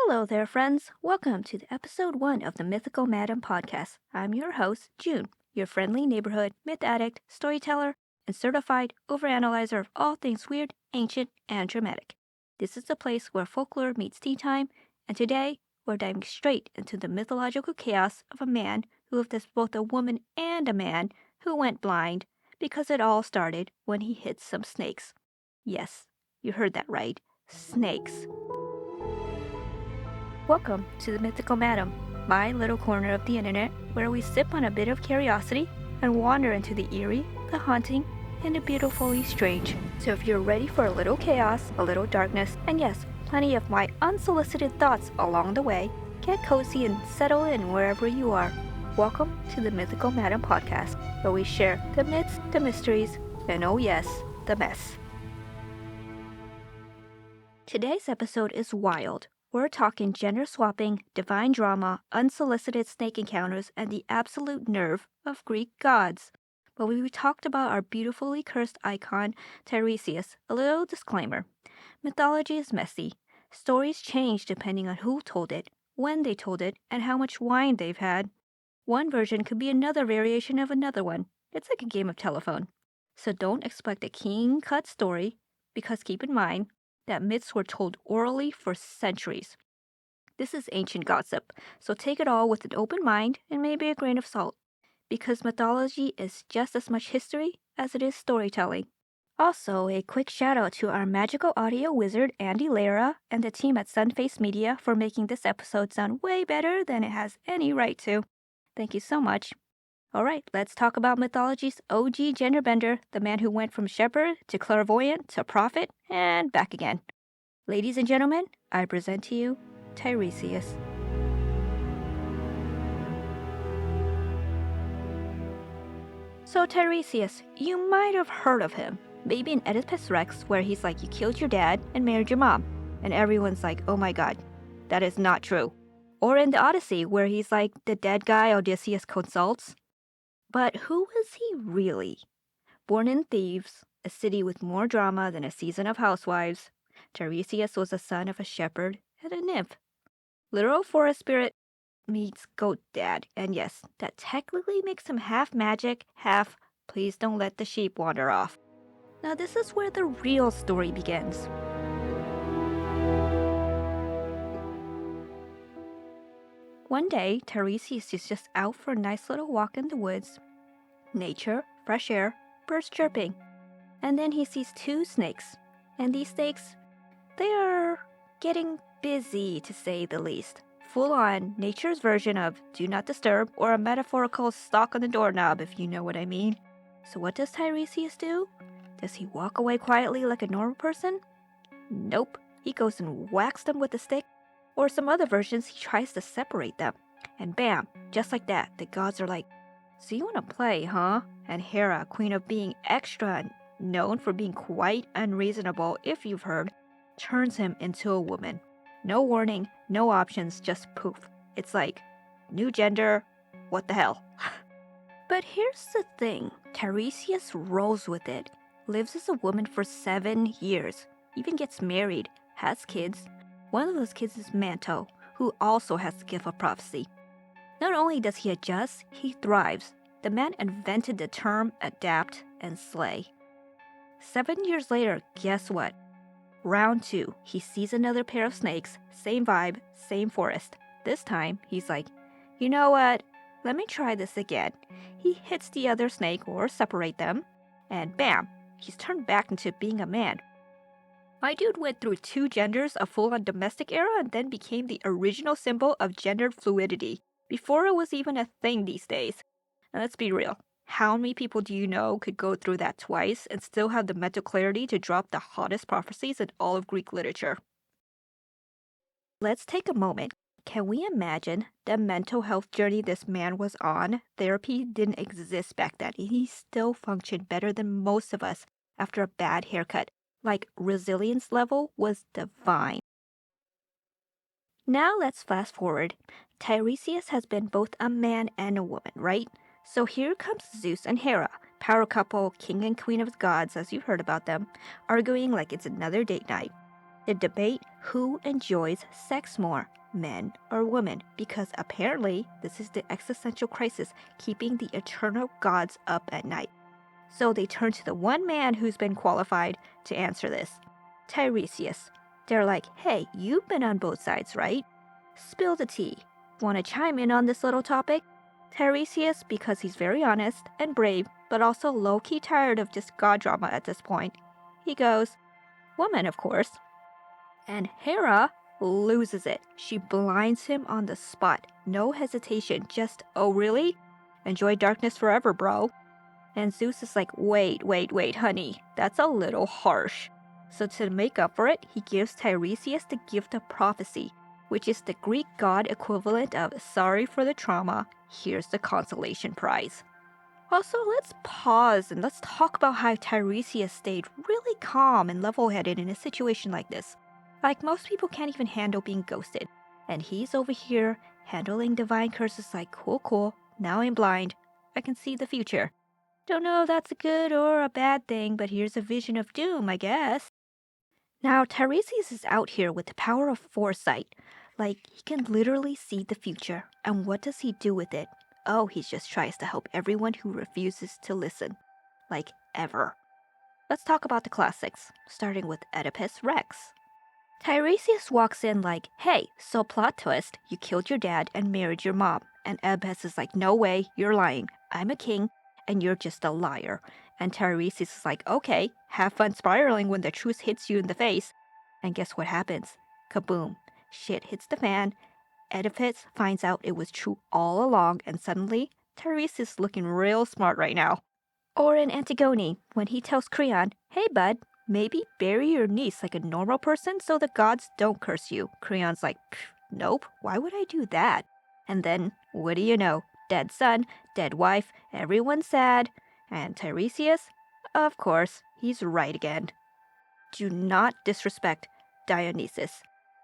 Hello there, friends. Welcome to the episode 1 of the Mythical Madam Podcast. I'm your host, June, your friendly neighborhood myth addict, storyteller, and certified overanalyzer of all things weird, ancient, and dramatic. This is the place where folklore meets tea time, and today we're diving straight into the mythological chaos of a man who lived as both a woman and a man who went blind because it all started when he hit some snakes. Yes, you heard that right. Snakes. Welcome to the Mythical Madam, my little corner of the internet where we sip on a bit of curiosity and wander into the eerie, the haunting, and the beautifully strange. So if you're ready for a little chaos, a little darkness, and yes, plenty of my unsolicited thoughts along the way, get cozy and settle in wherever you are. Welcome to the Mythical Madam Podcast, where we share the myths, the mysteries, and oh yes, the mess. Today's episode is wild. We're talking gender swapping, divine drama, unsolicited snake encounters, and the absolute nerve of Greek gods. But we talked about our beautifully cursed icon, Tiresias. A little disclaimer. Mythology is messy. Stories change depending on who told it, when they told it, and how much wine they've had. One version could be another variation of another one. It's like a game of telephone. So don't expect a clean-cut story, because keep in mind, that myths were told orally for centuries. This is ancient gossip, so take it all with an open mind and maybe a grain of salt, because mythology is just as much history as it is storytelling. Also, a quick shout out to our magical audio wizard Andy Lara and the team at SunFaceMedia for making this episode sound way better than it has any right to. Thank you so much. Alright, let's talk about mythology's OG genderbender, the man who went from shepherd to clairvoyant to prophet and back again. Ladies and gentlemen, I present to you Tiresias. So Tiresias, you might have heard of him. Maybe in Oedipus Rex, where he's like, you killed your dad and married your mom. And everyone's like, oh my god, that is not true. Or in the Odyssey, where he's like the dead guy Odysseus consults. But who was he really? Born in Thebes, a city with more drama than a season of Housewives, Tiresias was the son of a shepherd and a nymph. Literal forest spirit meets goat dad, and yes, that technically makes him half magic, half please don't let the sheep wander off. Now this is where the real story begins. One day, Tiresias is just out for a nice little walk in the woods. Nature, fresh air, birds chirping. And then he sees two snakes. And these snakes, they are getting busy, to say the least. Full on nature's version of do not disturb, or a metaphorical stalk on the doorknob, if you know what I mean. So what does Tiresias do? Does he walk away quietly like a normal person? Nope. He goes and whacks them with a stick. Or some other versions, he tries to separate them. And bam, just like that, the gods are like, so you want to play, huh? And Hera, queen of being extra, known for being quite unreasonable, if you've heard, turns him into a woman. No warning, no options, just poof. It's like, new gender, what the hell? But here's the thing, Tiresias rolls with it, lives as a woman for 7 years, even gets married, has kids. One of those kids is Manto, who also has the gift of prophecy. Not only does he adjust, he thrives. The man invented the term adapt and slay. 7 years later, guess what? Round 2, he sees another pair of snakes, same vibe, same forest. This time, he's like, you know what? Let me try this again. He hits the other snake or separate them, and bam, he's turned back into being a man. My dude went through 2 genders, a full-on domestic era, and then became the original symbol of gendered fluidity, before it was even a thing these days. Now let's be real. How many people do you know could go through that twice and still have the mental clarity to drop the hottest prophecies in all of Greek literature? Let's take a moment. Can we imagine the mental health journey this man was on? Therapy didn't exist back then, and he still functioned better than most of us after a bad haircut. Like, resilience level was divine. Now let's fast forward. Tiresias has been both a man and a woman, right? So here comes Zeus and Hera, power couple, king and queen of the gods, as you've heard about them, arguing like it's another date night. They debate who enjoys sex more, men or women, because apparently this is the existential crisis keeping the eternal gods up at night. So they turn to the one man who's been qualified to answer this, Tiresias. They're like, hey, you've been on both sides, right? Spill the tea. Want to chime in on this little topic? Tiresias, because he's very honest and brave, but also low-key tired of just god drama at this point, he goes, woman, of course. And Hera loses it. She blinds him on the spot. No hesitation, just, oh really? Enjoy darkness forever, bro. And Zeus is like, wait, honey, that's a little harsh. So to make up for it, he gives Tiresias the gift of prophecy, which is the Greek god equivalent of sorry for the trauma, here's the consolation prize. Also, let's pause and let's talk about how Tiresias stayed really calm and level-headed in a situation like this. Like, most people can't even handle being ghosted. And he's over here handling divine curses like, cool, now I'm blind. I can see the future. Don't know if that's a good or a bad thing, but here's a vision of doom, I guess. Now, Tiresias is out here with the power of foresight. Like, he can literally see the future. And what does he do with it? Oh, he just tries to help everyone who refuses to listen. Like, ever. Let's talk about the classics, starting with Oedipus Rex. Tiresias walks in like, hey, so plot twist, you killed your dad and married your mom. And Oedipus is like, no way, you're lying. I'm a king, and you're just a liar. And Tiresias is like, okay, have fun spiraling when the truth hits you in the face. And guess what happens? Kaboom. Shit hits the fan. Oedipus finds out it was true all along, and suddenly, Tiresias is looking real smart right now. Or in Antigone, when he tells Creon, hey bud, maybe bury your niece like a normal person so the gods don't curse you. Creon's like, nope, why would I do that? And then, what do you know? Dead son, dead wife, everyone's sad. And Tiresias? Of course, he's right again. Do not disrespect Dionysus.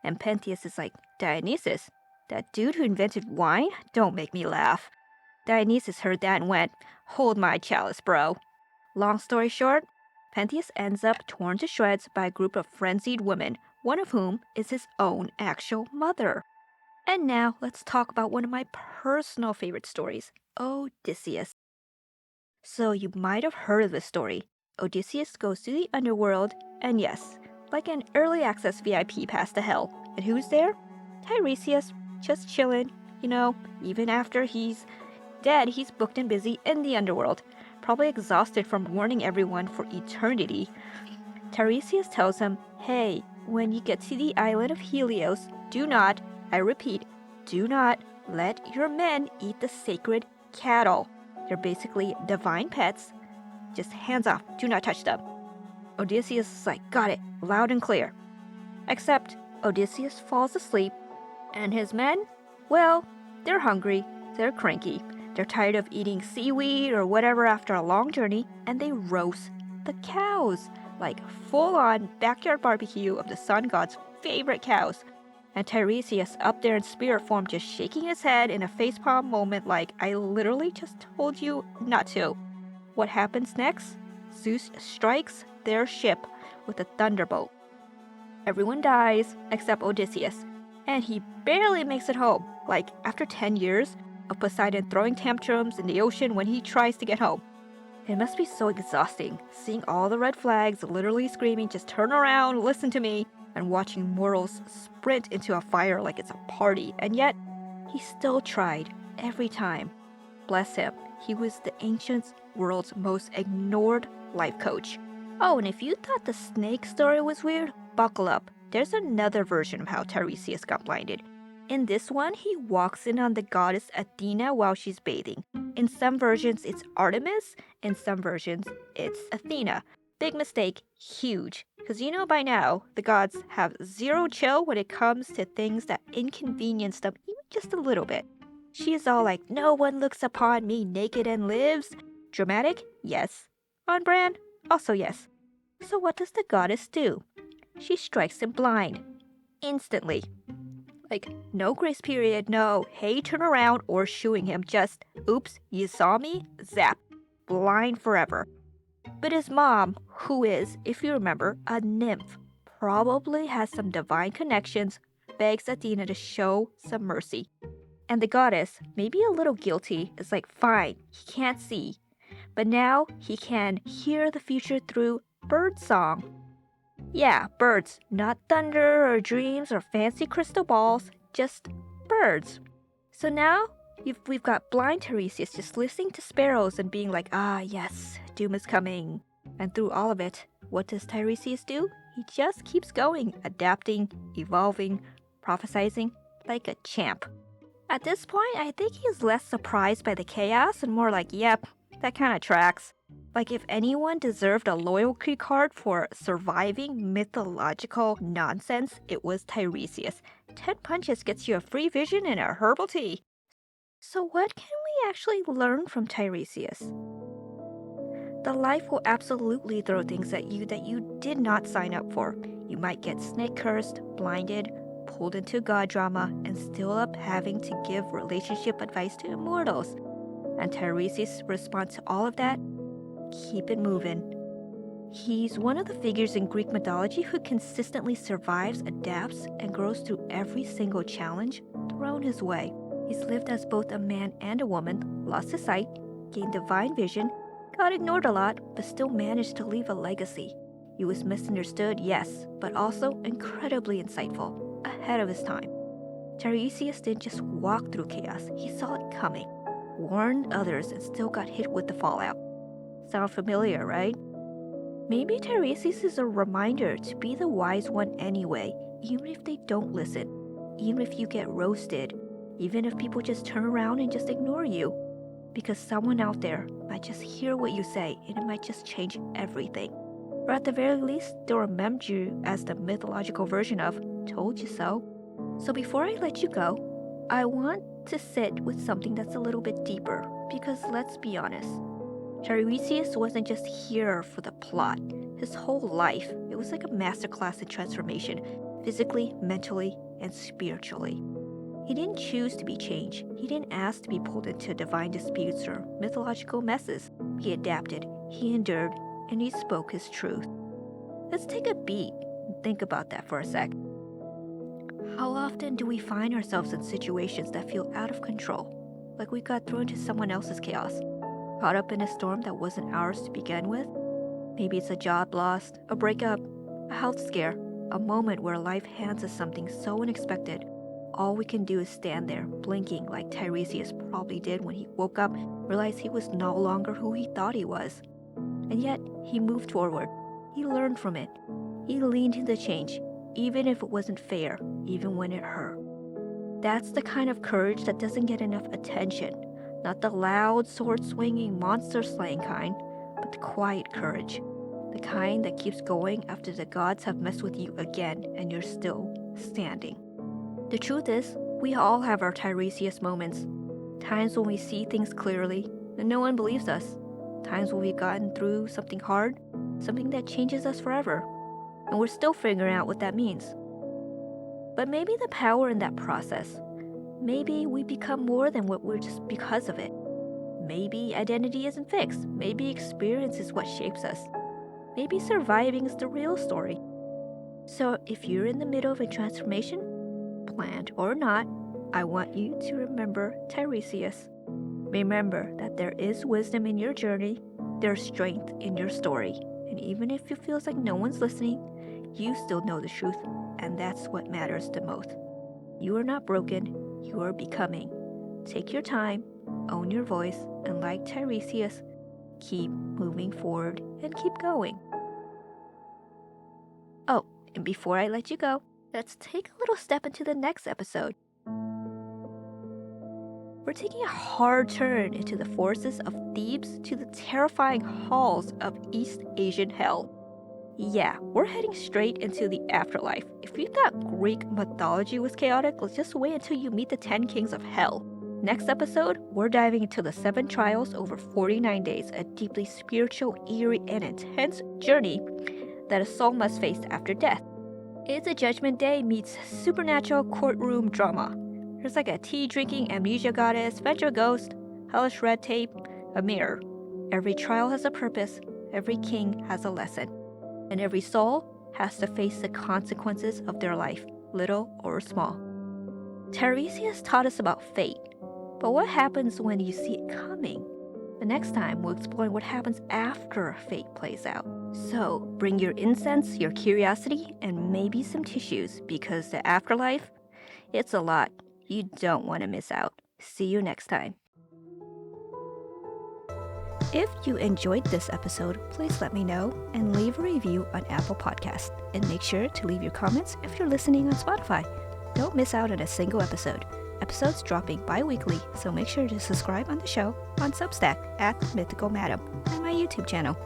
And Pentheus is like, Dionysus? That dude who invented wine? Don't make me laugh. Dionysus heard that and went, hold my chalice, bro. Long story short, Pentheus ends up torn to shreds by a group of frenzied women, one of whom is his own actual mother. And now let's talk about one of my personal favorite stories, Odysseus. So you might have heard of this story. Odysseus goes to the underworld, and yes, like an early access VIP pass to hell. And who's there? Tiresias, just chillin'. You know, even after he's dead, he's booked and busy in the underworld, probably exhausted from warning everyone for eternity. Tiresias tells him, hey, when you get to the island of Helios, do not, I repeat, do not let your men eat the sacred cattle. They're basically divine pets. Just hands off, do not touch them. Odysseus is like, got it, loud and clear. Except Odysseus falls asleep, and his men, well, they're hungry, they're cranky, they're tired of eating seaweed or whatever after a long journey, and they roast the cows, like full-on backyard barbecue of the sun god's favorite cows. And Tiresias up there in spirit form just shaking his head in a facepalm moment like, I literally just told you not to. What happens next? Zeus strikes their ship with a thunderbolt. Everyone dies except Odysseus, and he barely makes it home, like after 10 years of Poseidon throwing tantrums in the ocean when he tries to get home. It must be so exhausting, seeing all the red flags literally screaming, just turn around, listen to me, and watching mortals sprint into a fire like it's a party, and yet he still tried every time. Bless him, he was the ancient world's most ignored life coach. Oh, and if you thought the snake story was weird, buckle up. There's another version of how Tiresias got blinded. In this one, he walks in on the goddess Athena while she's bathing. In some versions, it's Artemis. In some versions, it's Athena. Big mistake, huge. Because you know by now, the gods have zero chill when it comes to things that inconvenience them even just a little bit. She is all like, no one looks upon me naked and lives. Dramatic? Yes. On brand? Also yes. So what does the goddess do? She strikes him blind. Instantly. Like, no grace period, no, hey, turn around, or shooing him, just, oops, you saw me? Zap. Blind forever. But his mom, who is, if you remember, a nymph, probably has some divine connections, begs Athena to show some mercy. And the goddess, maybe a little guilty, is like, fine, he can't see, but now he can hear the future through birdsong. Yeah, birds, not thunder or dreams or fancy crystal balls, just birds. So now we've got blind Tiresias just listening to sparrows and being like, ah, yes, doom is coming. And through all of it, what does Tiresias do? He just keeps going, adapting, evolving, prophesizing like a champ. At this point, I think he's less surprised by the chaos and more like, yep, that kind of tracks. Like if anyone deserved a loyalty card for surviving mythological nonsense, it was Tiresias. 10 punches gets you a free vision and a herbal tea. So what can we actually learn from Tiresias? The life will absolutely throw things at you that you did not sign up for. You might get snake cursed, blinded, pulled into god drama, and still up having to give relationship advice to immortals. And Tiresias' response to all of that? Keep it moving. He's one of the figures in Greek mythology who consistently survives, adapts, and grows through every single challenge thrown his way. He's lived as both a man and a woman, lost his sight, gained divine vision, got ignored a lot, but still managed to leave a legacy. He was misunderstood, yes, but also incredibly insightful, ahead of his time. Tiresias didn't just walk through chaos, he saw it coming, warned others, and still got hit with the fallout. Sound familiar, right? Maybe Tiresias is a reminder to be the wise one anyway, even if they don't listen, even if you get roasted, even if people just turn around and just ignore you. Because someone out there might just hear what you say and it might just change everything. Or at the very least, they'll remember you as the mythological version of told you so. So before I let you go, I want to sit with something that's a little bit deeper. Because let's be honest, Tiresias wasn't just here for the plot. His whole life, it was like a masterclass in transformation, physically, mentally, and spiritually. He didn't choose to be changed. He didn't ask to be pulled into divine disputes or mythological messes. He adapted, he endured, and he spoke his truth. Let's take a beat and think about that for a sec. How often do we find ourselves in situations that feel out of control? Like we got thrown into someone else's chaos? Caught up in a storm that wasn't ours to begin with? Maybe it's a job lost, a breakup, a health scare, a moment where life hands us something so unexpected. All we can do is stand there, blinking like Tiresias probably did when he woke up, realized he was no longer who he thought he was. And yet, he moved forward. He learned from it. He leaned into change, even if it wasn't fair, even when it hurt. That's the kind of courage that doesn't get enough attention. Not the loud, sword-swinging, monster-slaying kind, but the quiet courage. The kind that keeps going after the gods have messed with you again and you're still standing. The truth is, we all have our Tiresias moments. Times when we see things clearly and no one believes us. Times when we've gotten through something hard, something that changes us forever. And we're still figuring out what that means. But maybe the power in that process. Maybe we become more than what we're just because of it. Maybe identity isn't fixed. Maybe experience is what shapes us. Maybe surviving is the real story. So if you're in the middle of a transformation, planned or not, I want you to remember Tiresias. Remember that there is wisdom in your journey, there's strength in your story, and even if it feels like no one's listening, you still know the truth, and that's what matters the most. You are not broken, you are becoming. Take your time, own your voice, and like Tiresias, keep moving forward and keep going. Oh, and before I let you go, let's take a little step into the next episode. We're taking a hard turn into the forces of Thebes to the terrifying halls of East Asian hell. Yeah, we're heading straight into the afterlife. If you thought Greek mythology was chaotic, let's just wait until you meet the 10 kings of hell. Next episode, we're diving into the 7 trials over 49 days, a deeply spiritual, eerie, and intense journey that a soul must face after death. It's a Judgment Day meets supernatural courtroom drama. There's like a tea-drinking amnesia goddess, venture ghost, hellish red tape, a mirror. Every trial has a purpose, every king has a lesson, and every soul has to face the consequences of their life, little or small. Tiresias taught us about fate, but what happens when you see it coming? The next time, we'll explore what happens after fate plays out. So, bring your incense, your curiosity, and maybe some tissues, because the afterlife, it's a lot. You don't want to miss out. See you next time. If you enjoyed this episode, please let me know and leave a review on Apple Podcasts. And make sure to leave your comments if you're listening on Spotify. Don't miss out on a single episode. Episodes dropping bi-weekly, so make sure to subscribe on the show on Substack at Mythical Madam and my YouTube channel.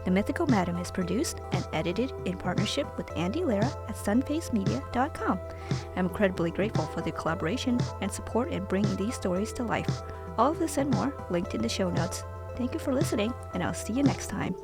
The Mythical Madam is produced and edited in partnership with Andy Lara at SunFaceMedia.com. I'm incredibly grateful for the collaboration and support in bringing these stories to life. All of this and more linked in the show notes. Thank you for listening, and I'll see you next time.